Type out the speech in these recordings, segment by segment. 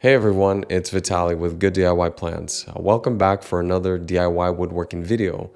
Hey everyone, it's Vitaly with Good DIY Plans. Welcome back for another DIY woodworking video.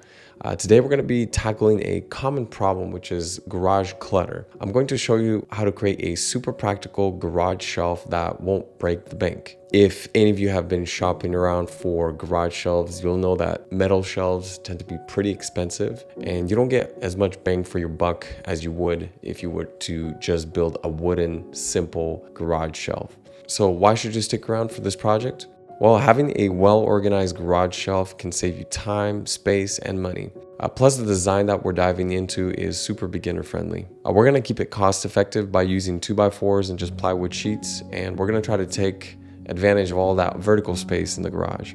Today we're going to be tackling a common problem, which is garage clutter. I'm going to show you how to create a super practical garage shelf that won't break the bank. If any of you have been shopping around for garage shelves, you'll know that metal shelves tend to be pretty expensive and you don't get as much bang for your buck as you would if you were to just build a wooden, simple garage shelf. So why should you stick around for this project? Well, having a well-organized garage shelf can save you time, space, and money. Plus, the design that we're diving into is super beginner friendly. We're gonna keep it cost effective by using 2x4s and just plywood sheets, and we're gonna try to take advantage of all that vertical space in the garage.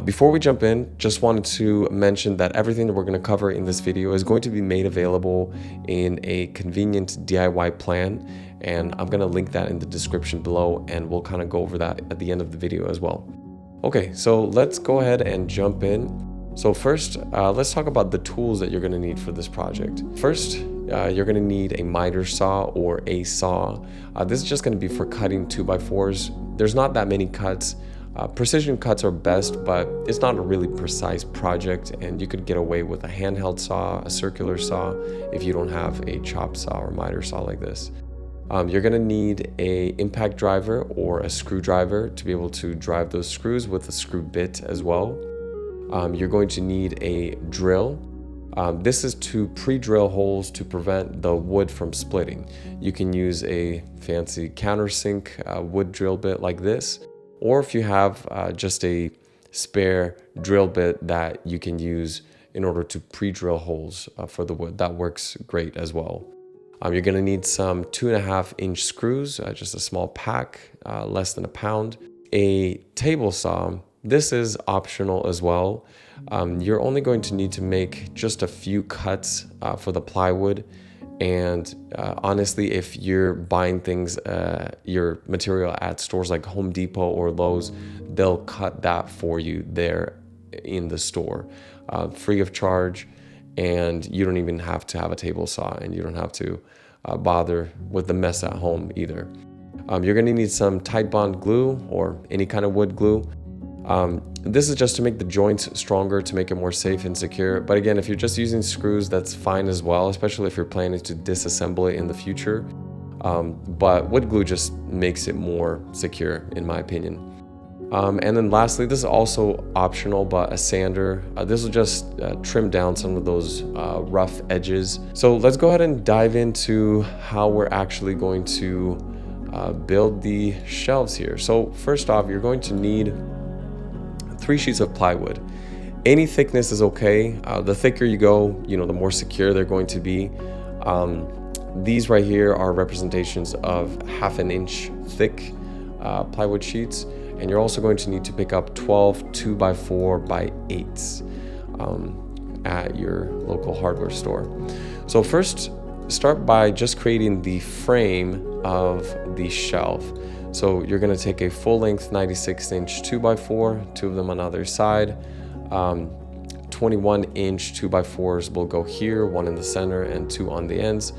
Before we jump in, just wanted to mention that everything that we're going to cover in this video is going to be made available in a convenient DIY plan, and I'm going to link that in the description below, and we'll kind of go over that at the end of the video as well. Okay, so let's go ahead and jump in. So first, let's talk about the tools that you're going to need for this project. First, you're going to need a miter saw or a saw. This is just going to be for cutting 2x4s. There's not that many cuts. Precision cuts are best, but it's not a really precise project, and you could get away with a handheld saw, a circular saw, if you don't have a chop saw or miter saw like this. You're going to need an impact driver or a screwdriver to be able to drive those screws with a screw bit as well. You're going to need a drill. This is to pre-drill holes to prevent the wood from splitting. You can use a fancy countersink wood drill bit like this, or if you have just a spare drill bit that you can use in order to pre-drill holes for the wood, that works great as well. You're going to need some 2.5-inch screws, just a small pack, less than a pound. A table saw, this is optional as well. You're only going to need to make just a few cuts for the plywood. And honestly, if you're buying things, your material at stores like Home Depot or Lowe's, they'll cut that for you there in the store, free of charge. And you don't even have to have a table saw, and you don't have to bother with the mess at home either. You're going to need some Tide Bond glue or any kind of wood glue. This is just to make the joints stronger, to make it more safe and secure. But again, if you're just using screws, that's fine as well, especially if you're planning to disassemble it in the future. But wood glue just makes it more secure, in my opinion. And then lastly, this is also optional, but a sander. This will just trim down some of those rough edges. So let's go ahead and dive into how we're actually going to build the shelves here. So first off, you're going to need 3 sheets of plywood. Any thickness is okay. The thicker you go, the more secure they're going to be. These right here are representations of 1/2 inch thick plywood sheets, and you're also going to need to pick up 12 2x4x8s at your local hardware store. So first, start by just creating the frame of the shelf. So you're going to take a full-length 96-inch 2x4, 2 of them on either side. 21-inch 2x4s will go here, 1 in the center and 2 on the ends.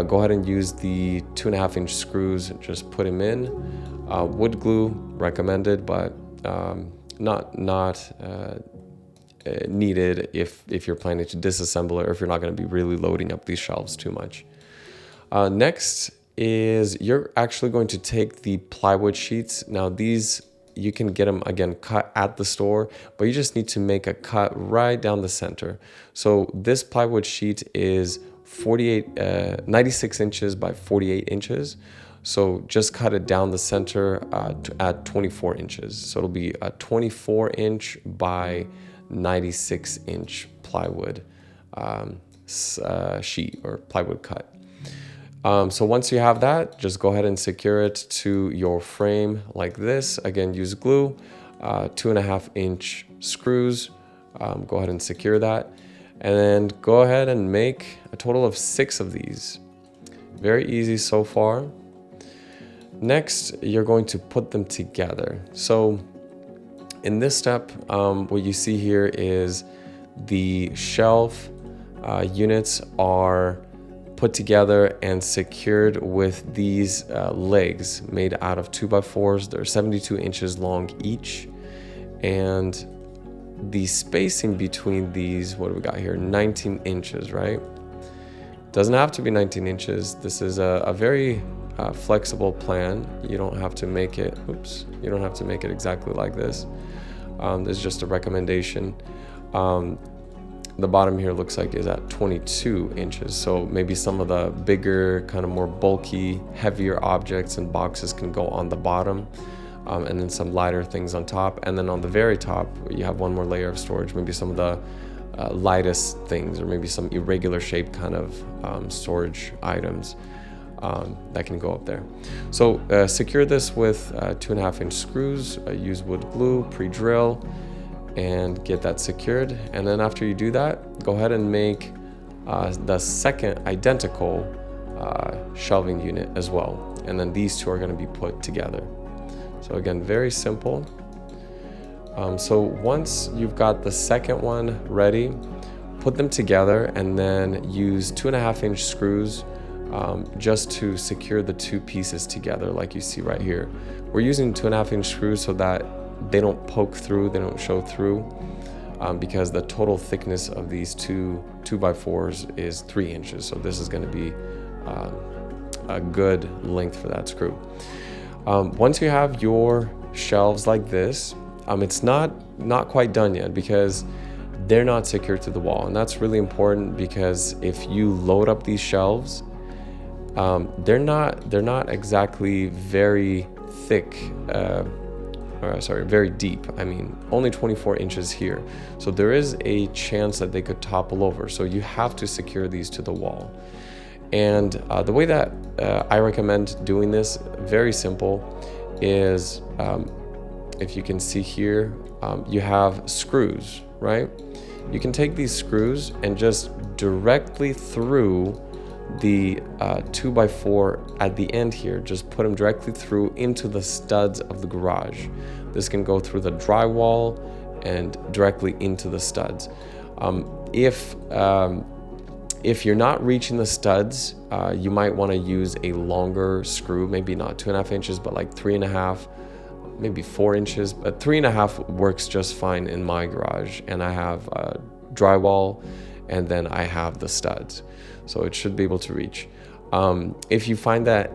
Go ahead and use the 2.5-inch screws, just put them in. Wood glue recommended, but not needed if you're planning to disassemble it, or if you're not going to be really loading up these shelves too much. Next is you're actually going to take the plywood sheets. Now these, you can get them again cut at the store, but you just need to make a cut right down the center. So this plywood sheet is 96 inches by 48 inches. So just cut it down the center at 24 inches. So it'll be a 24-inch by 96-inch plywood sheet or plywood cut. So once you have that, just go ahead and secure it to your frame like this. Again, use glue, 2.5-inch screws. Go ahead and secure that. And then go ahead and make a total of 6 of these. Very easy so far. Next, you're going to put them together. So in this step, what you see here is the shelf units are put together and secured with these legs made out of 2x4s. They're 72 inches long each, and the spacing between these, what do we got here, 19 inches, right? Doesn't have to be 19 inches. This is a very flexible plan. You don't have to make it, you don't have to make it exactly like this. This is just a recommendation. The bottom here looks like is at 22 inches. So maybe some of the bigger, kind of more bulky, heavier objects and boxes can go on the bottom, and then some lighter things on top. And then on the very top, you have one more layer of storage, maybe some of the lightest things, or maybe some irregular shaped kind of storage items that can go up there. So secure this with 2.5-inch screws, use wood glue, pre-drill, and get that secured. And then after you do that, go ahead and make the second identical shelving unit as well. And then these two are going to be put together. So again, very simple. So once you've got the second one ready, put them together and then use 2.5-inch screws just to secure the two pieces together, like you see right here. We're using 2.5-inch screws so that they don't poke through, they don't show through, because the total thickness of these 2x4s is 3 inches. So this is going to be a good length for that screw. Once you have your shelves like this, it's not quite done yet because they're not secured to the wall. And that's really important, because if you load up these shelves, they're not exactly very thick, very deep. I mean, only 24 inches here. So there is a chance that they could topple over. So you have to secure these to the wall. And the way that I recommend doing this, very simple, is if you can see here, you have screws, right? You can take these screws and just directly through the 2x4 at the end here, just put them directly through into the studs of the garage. This can go through the drywall and directly into the studs. If you're not reaching the studs, you might want to use a longer screw, maybe not 2.5 inches, but like 3.5, maybe 4 inches, but 3.5 works just fine in my garage. And I have drywall, and then I have the studs. So it should be able to reach. If you find that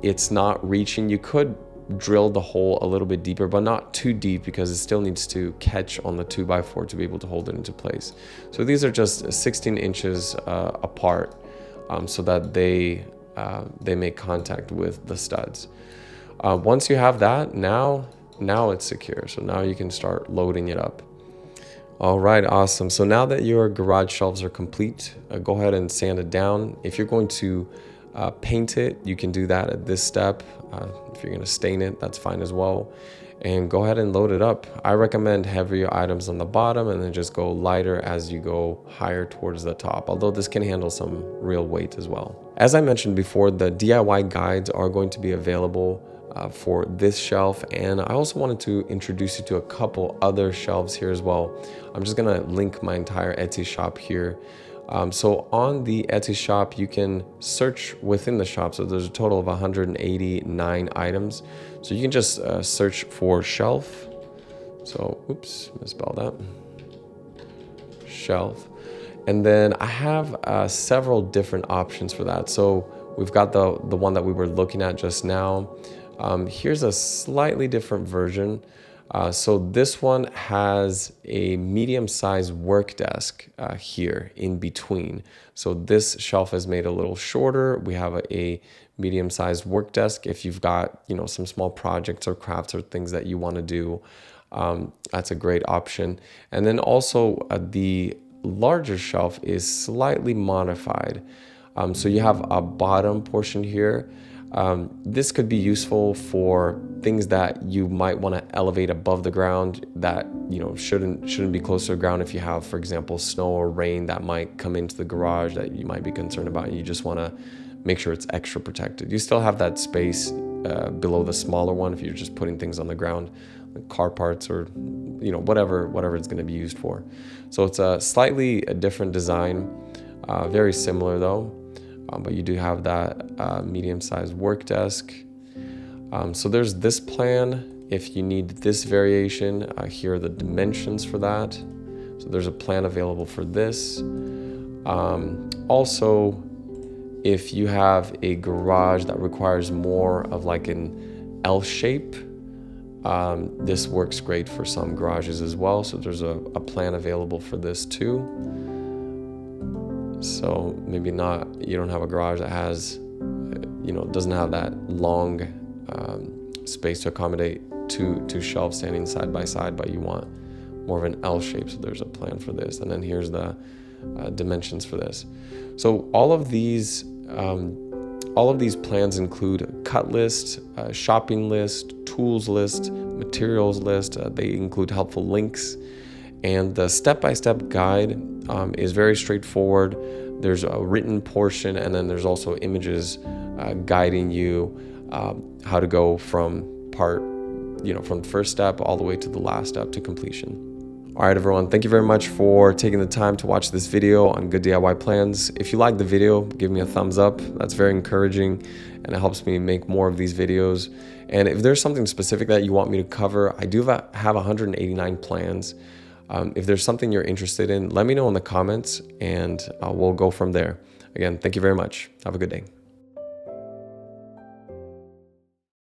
it's not reaching, you could drill the hole a little bit deeper, but not too deep, because it still needs to catch on the 2x4 to be able to hold it into place. So these are just 16 inches apart, so that they make contact with the studs. Once you have that, now it's secure. So now you can start loading it up. All right, awesome. So now that your garage shelves are complete, go ahead and sand it down. If you're going to paint it, you can do that at this step. If you're going to stain it, that's fine as well. And go ahead and load it up. I recommend heavier items on the bottom, and then just go lighter as you go higher towards the top, although this can handle some real weight as well. As I mentioned before, the DIY guides are going to be available for this shelf, and I also wanted to introduce you to a couple other shelves here as well. I'm just gonna link my entire Etsy shop here. So on the Etsy shop, you can search within the shop. So there's a total of 189 items. So you can just search for shelf. So, oops, misspelled that. Shelf. And then I have several different options for that. So we've got the one that we were looking at just now. Here's a slightly different version. So this one has a medium-sized work desk here in between. So this shelf is made a little shorter. We have a medium-sized work desk. If you've got, some small projects or crafts or things that you want to do, that's a great option. And then also the larger shelf is slightly modified. So you have a bottom portion here. This could be useful for things that you might want to elevate above the ground that shouldn't be close to the ground. If you have, for example, snow or rain that might come into the garage that you might be concerned about, and you just want to make sure it's extra protected. You still have that space below the smaller one if you're just putting things on the ground, like car parts or whatever it's going to be used for. So it's a slightly different design, very similar though. but you do have that medium-sized work desk. So there's this plan. If you need this variation, here are the dimensions for that. So there's a plan available for this. Also, if you have a garage that requires more of like an L shape, this works great for some garages as well. So there's a plan available for this too. So maybe you don't have a garage that has, doesn't have that long space to accommodate two shelves standing side by side, but you want more of an L shape. So there's a plan for this. And then here's the dimensions for this. So all of these plans include a cut list, a shopping list, tools list, materials list. They include helpful links, and the step-by-step guide is very straightforward. There's a written portion, and then there's also images guiding you how to go from from the first step all the way to the last step to completion. All right, everyone, thank you very much for taking the time to watch this video on good DIY plans. If you liked the video, give me a thumbs up. That's very encouraging, and it helps me make more of these videos. And if there's something specific that you want me to cover, I do have 189 plans. If there's something you're interested in, let me know in the comments, and we'll go from there. Again, thank you very much. Have a good day.